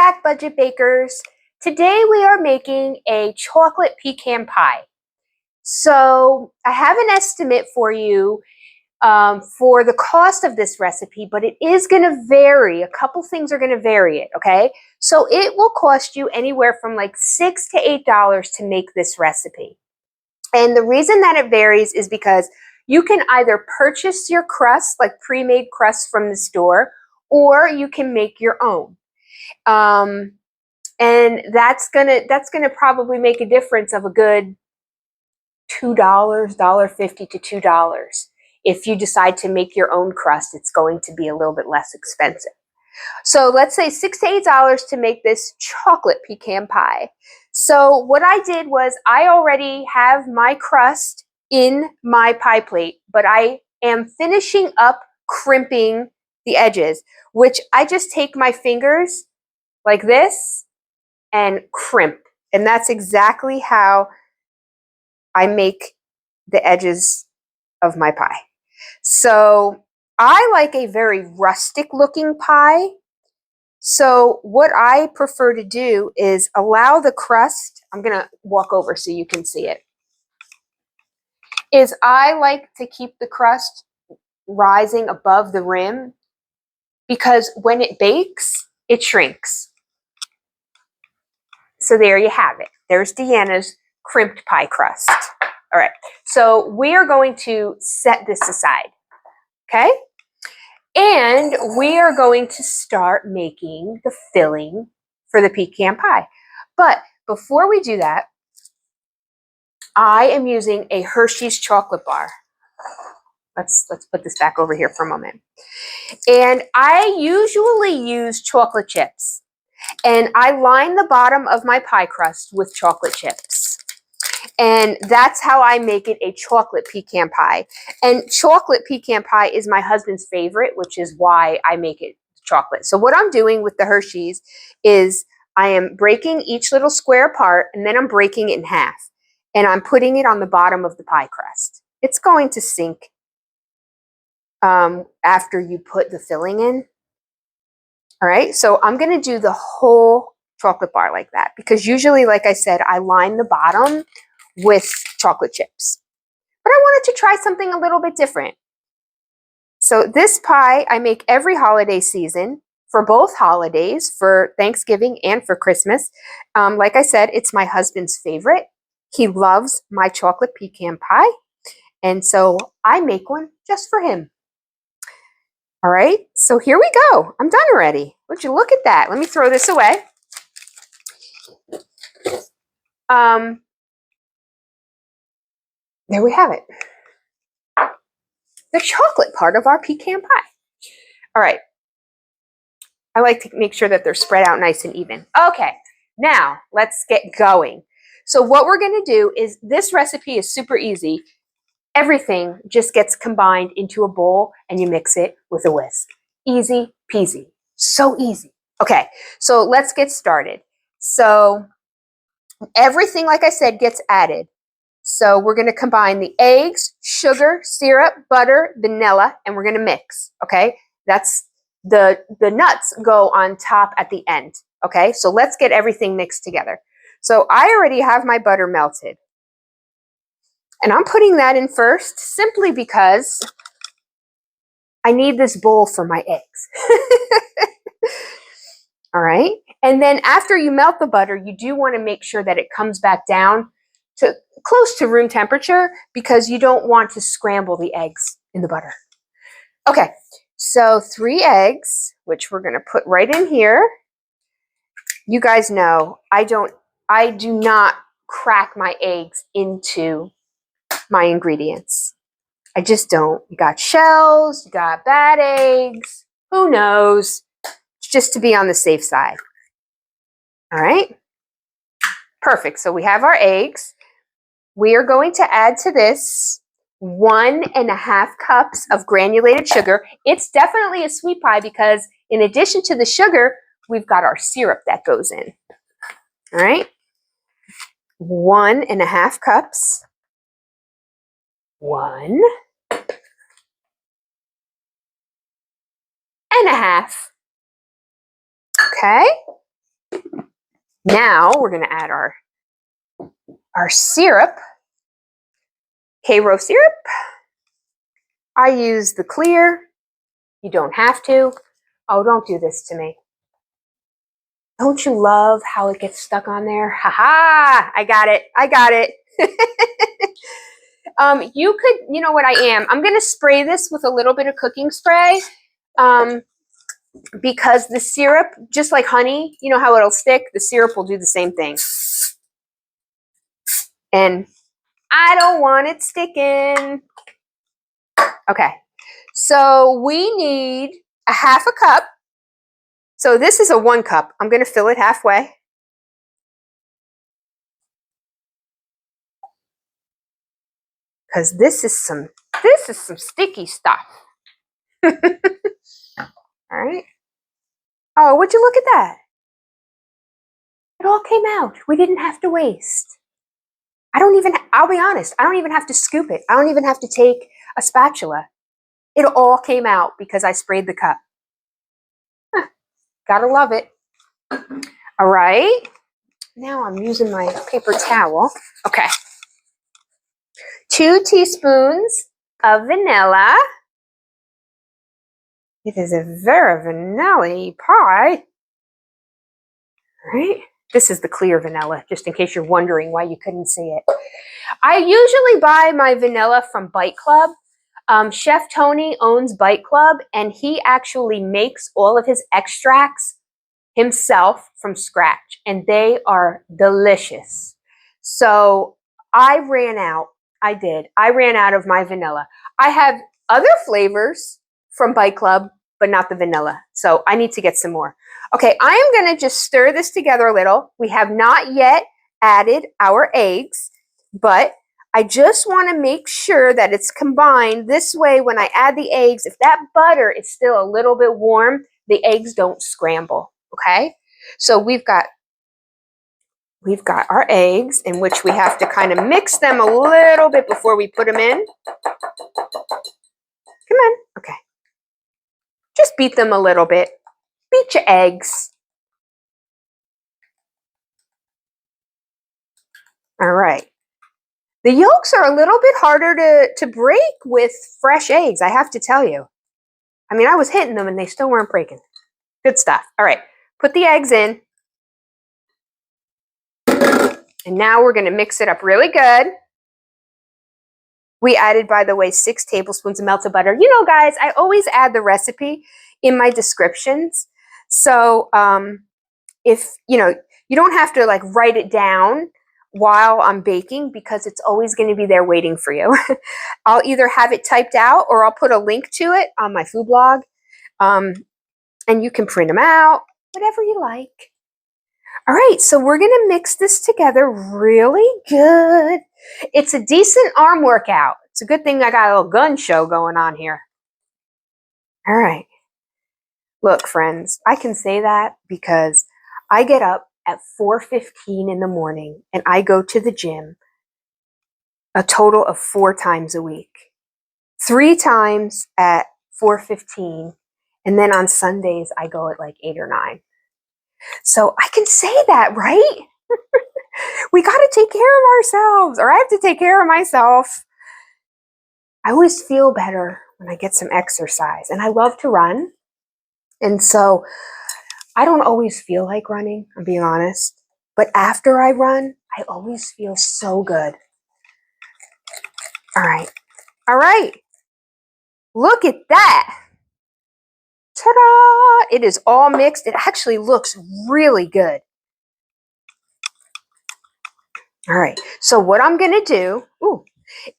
back, budget bakers. Today we are making a chocolate pecan pie. So I have an estimate for you for the cost of this recipe, but it is going to vary. A couple things are going to vary it, okay? So it will cost you anywhere from like $6 to $8 to make this recipe. And the reason that it varies is because you can either purchase your crust, like pre-made crust from the store, or you can make your own. And that's gonna probably make a difference of a good $2, $1.50 to $2. If you decide to make your own crust, it's going to be a little bit less expensive. So let's say $6 to $8 to make this chocolate pecan pie. So what I did was I already have my crust in my pie plate, but I am finishing up crimping the edges, which I just take my fingers like this and crimp. And that's exactly how I make the edges of my pie. So I like a very rustic looking pie. So what I prefer to do is allow the crust, I'm going to walk over so you can see it, is I like to keep the crust rising above the rim because when it bakes, it shrinks. So there you have it. There's Deanna's crimped pie crust. All right, so we are going to set this aside, okay? And we are going to start making the filling for the pecan pie. But before we do that, I am using a Hershey's chocolate bar. Let's put this back over here for a moment. And I usually use chocolate chips. And I line the bottom of my pie crust with chocolate chips. And that's how I make it a chocolate pecan pie. And chocolate pecan pie is my husband's favorite, which is why I make it chocolate. So what I'm doing with the Hershey's is I am breaking each little square apart, and then I'm breaking it in half. And I'm putting it on the bottom of the pie crust. It's going to sink after you put the filling in. All right, so I'm going to do the whole chocolate bar like that because usually, like I said, I line the bottom with chocolate chips. But I wanted to try something a little bit different. So this pie I make every holiday season for both holidays, for Thanksgiving and for Christmas. Like I said, it's my husband's favorite. He loves my chocolate pecan pie. And so I make one just for him. All right, so here we go. I'm done already. Would you look at that? Let me throw this away. There we have it. The chocolate part of our pecan pie. All right. I like to make sure that they're spread out nice and even. Okay, now let's get going. So what we're going to do is, this recipe is super easy. Everything just gets combined into a bowl and you mix it with a whisk. Easy peasy. So easy. Okay, so let's get started. So everything, like I said, gets added. So we're going to combine the eggs, sugar, syrup, butter, vanilla, and we're going to mix, okay? That's the nuts go on top at the end, okay? So let's get everything mixed together. So I already have my butter melted. And I'm putting that in first simply because I need this bowl for my eggs. All right. And then after you melt the butter, you do want to make sure that it comes back down to close to room temperature because you don't want to scramble the eggs in the butter. Okay. So 3 eggs, which we're going to put right in here. You guys know I do not crack my eggs into my ingredients. I just don't. You got shells, you got bad eggs, who knows? Just to be on the safe side. All right, perfect. So we have our eggs. We are going to add to this 1.5 cups of granulated sugar. It's definitely a sweet pie because in addition to the sugar, we've got our syrup that goes in. All right, 1.5 cups. 1.5. Okay. Now we're going to add our syrup, Karo syrup. I use the clear. You don't have to. Oh, don't do this to me. Don't you love how it gets stuck on there? Ha ha! I got it. I got it. You could, you know what I am? I'm going to spray this with a little bit of cooking spray because the syrup, just like honey, you know how it'll stick? The syrup will do the same thing. And I don't want it sticking. Okay. So we need a half a cup. So this is a 1 cup. I'm going to fill it halfway. Because this is some sticky stuff. All right. Oh, would you look at that? It all came out. We didn't have to waste. I'll be honest, I don't even have to scoop it. I don't even have to take a spatula. It all came out because I sprayed the cup. Huh. Gotta love it. All right. Now I'm using my paper towel. Okay. 2 teaspoons of vanilla. It is a very vanilla pie. All right. This is the clear vanilla, just in case you're wondering why you couldn't see it. I usually buy my vanilla from Bite Club. Chef Tony owns Bite Club, and he actually makes all of his extracts himself from scratch, and they are delicious. So I ran out. I ran out of my vanilla. I have other flavors from Bite Club, but not the vanilla. So I need to get some more. Okay, I am going to just stir this together a little. We have not yet added our eggs, but I just want to make sure that it's combined. This way, when I add the eggs, if that butter is still a little bit warm, the eggs don't scramble, okay? So we've got our eggs, in which we have to kind of mix them a little bit before we put them in. Come on, okay. Just beat them a little bit. Beat your eggs. All right. The yolks are a little bit harder to break with fresh eggs, I have to tell you. I mean, I was hitting them and they still weren't breaking. Good stuff. All right, put the eggs in. And now we're going to mix it up really good. We added, by the way, 6 tablespoons of melted butter. You know, guys, I always add the recipe in my descriptions. So if, you know, you don't have to like write it down while I'm baking because it's always going to be there waiting for you. I'll either have it typed out or I'll put a link to it on my food blog. And you can print them out, whatever you like. All right, so we're going to mix this together really good. It's a decent arm workout. It's a good thing I got a little gun show going on here. All right. Look, friends, I can say that because I get up at 4:15 in the morning and I go to the gym a total of 4 times a week. 3 times at 4:15, and then on Sundays I go at like 8 or 9. So I can say that, right? We got to take care of ourselves, or I have to take care of myself. I always feel better when I get some exercise, and I love to run. And so I don't always feel like running, I'm being honest. But after I run, I always feel so good. All right. All right. Look at that. Ta-da! It is all mixed. It actually looks really good. All right. So what I'm going to do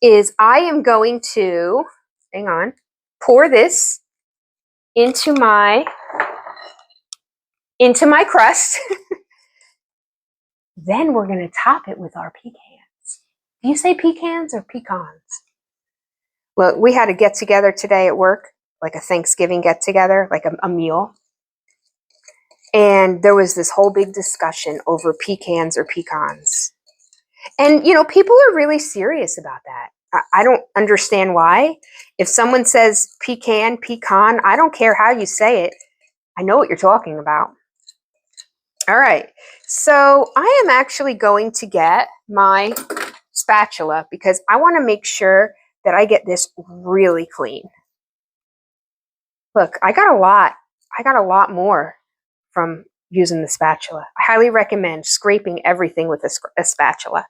is I am going to, hang on, pour this into my crust. Then we're going to top it with our pecans. Do you say pecans or pecans? Well, we had a get together today at work, like a Thanksgiving get together, like a meal. And there was this whole big discussion over pecans or pecans. And, you know, people are really serious about that. I don't understand why. If someone says pecan, I don't care how you say it. I know what you're talking about. All right, so I am actually going to get my spatula because I want to make sure that I get this really clean. Look, I got a lot. I got a lot more from using the spatula. I highly recommend scraping everything with a spatula.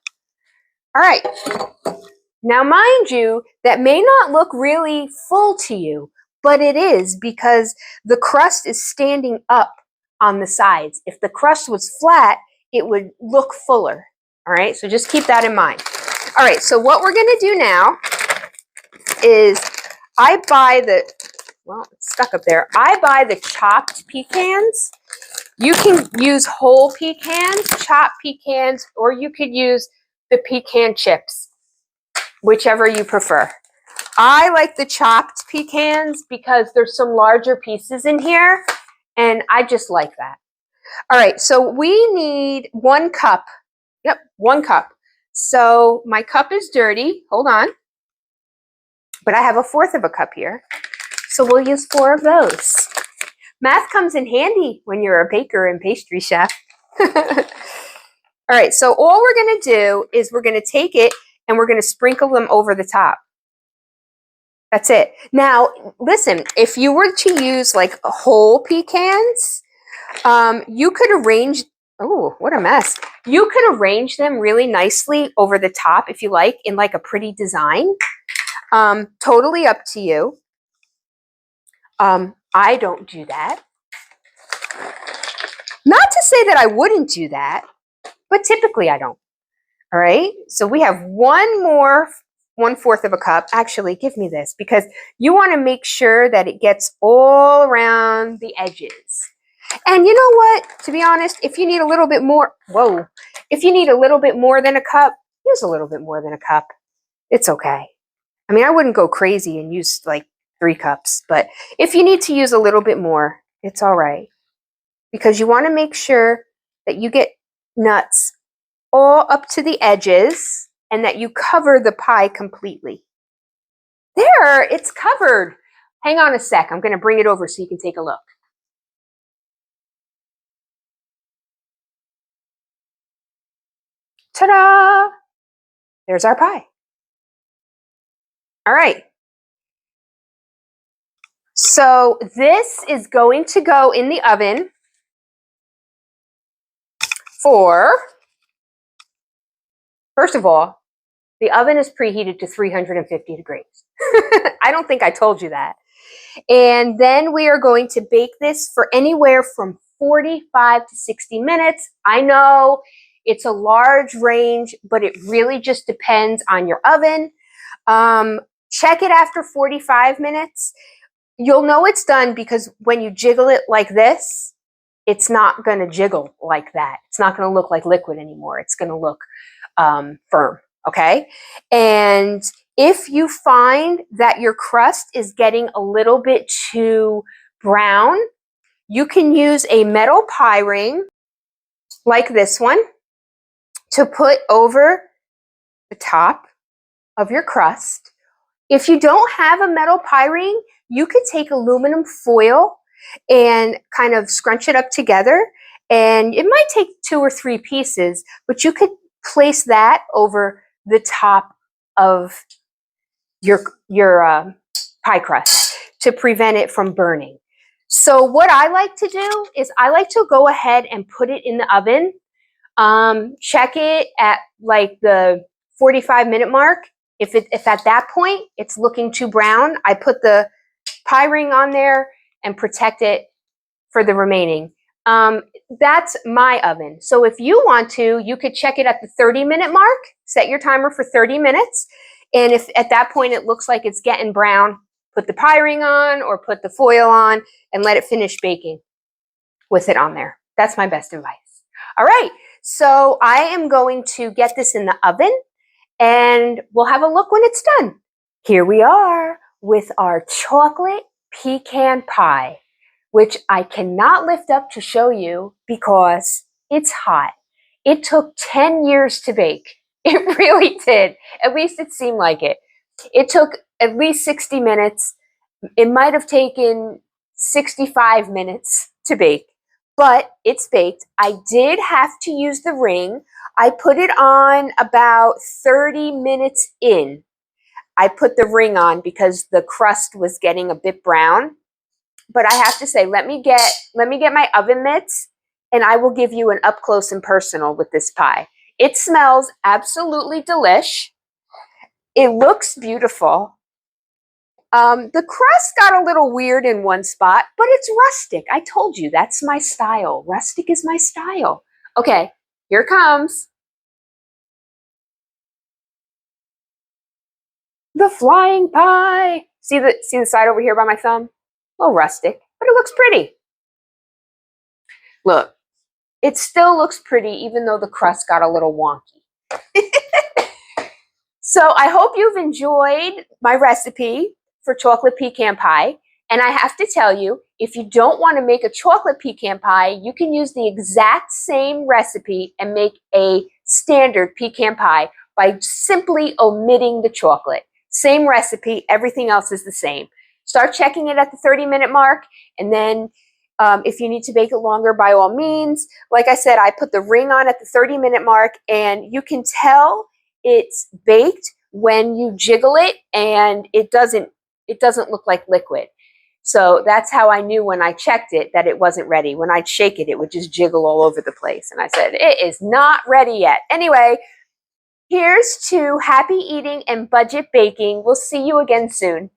All right. Now, mind you, that may not look really full to you, but it is because the crust is standing up on the sides. If the crust was flat, it would look fuller. All right, so just keep that in mind. All right, so what we're gonna do now is I buy the, well, it's stuck up there. I buy the chopped pecans. You can use whole pecans, chopped pecans, or you could use the pecan chips, whichever you prefer. I like the chopped pecans because there's some larger pieces in here, and I just like that. All right, so we need 1 cup. Yep, 1 cup. So my cup is dirty. Hold on. But I have 1/4 of a cup here. So we'll use 4 of those. Math comes in handy when you're a baker and pastry chef. All right, so all we're going to do is we're going to take it and we're going to sprinkle them over the top. That's it. Now, listen, if you were to use like whole pecans, you could arrange, oh, what a mess. You could arrange them really nicely over the top if you like, in like a pretty design. Totally up to you. I don't do that. Not to say that I wouldn't do that, but typically I don't. All right, so we have 1/4 of a cup. Actually, give me this because you want to make sure that it gets all around the edges. And you know what? To be honest, if you need a little bit more, if you need a little bit more than a cup, use a little bit more than a cup. It's okay. I mean, I wouldn't go crazy and use like 3 cups, but if you need to use a little bit more, it's all right. Because you want to make sure that you get nuts all up to the edges and that you cover the pie completely. There, it's covered. Hang on a sec. I'm going to bring it over so you can take a look. Ta-da! There's our pie. All right. So this is going to go in the oven for, first of all, the oven is preheated to 350 degrees. I don't think I told you that. And then we are going to bake this for anywhere from 45 to 60 minutes. I know it's a large range, but it really just depends on your oven. Check it after 45 minutes. You'll know it's done because when you jiggle it like this, it's not going to jiggle like that. It's not going to look like liquid anymore. It's going to look firm, okay? And if you find that your crust is getting a little bit too brown, you can use a metal pie ring like this one to put over the top of your crust. If you don't have a metal pie ring, you could take aluminum foil and kind of scrunch it up together. And it might take 2 or 3 pieces, but you could place that over the top of your pie crust to prevent it from burning. So what I like to do is I like to go ahead and put it in the oven. Check it at like the 45-minute mark. If at that point it's looking too brown, I put the pie ring on there and protect it for the remaining. That's my oven. So if you want to, you could check it at the 30-minute mark, set your timer for 30 minutes. And if at that point it looks like it's getting brown, put the pie ring on or put the foil on and let it finish baking with it on there. That's my best advice. All right, so I am going to get this in the oven and we'll have a look when it's done. Here we are with our chocolate pecan pie, which I cannot lift up to show you because it's hot. It took 10 years to bake. It really did. At least it seemed like it. It took at least 60 minutes. It might have taken 65 minutes to bake, but it's baked. I did have to use the ring. I put it on about 30 minutes in. I put the ring on because the crust was getting a bit brown. But I have to say, let me get my oven mitts, and I will give you an up close and personal with this pie. It smells absolutely delish. It looks beautiful. The crust got a little weird in one spot, but it's rustic. I told you, that's my style. Rustic is my style. Okay, here comes the flying pie. See the side over here by my thumb? A little rustic, but it looks pretty. Look, it still looks pretty even though the crust got a little wonky. So I hope you've enjoyed my recipe for chocolate pecan pie. And I have to tell you, if you don't want to make a chocolate pecan pie, you can use the exact same recipe and make a standard pecan pie by simply omitting the chocolate. Same recipe, everything else is the same. Start checking it at the 30-minute mark, and then if you need to bake it longer, by all means. Like I said, I put the ring on at the 30-minute mark, and you can tell it's baked when you jiggle it, and it doesn't look like liquid. So that's how I knew when I checked it that it wasn't ready. When I'd shake it, it would just jiggle all over the place. And I said, it is not ready yet. Anyway, here's to happy eating and budget baking. We'll see you again soon.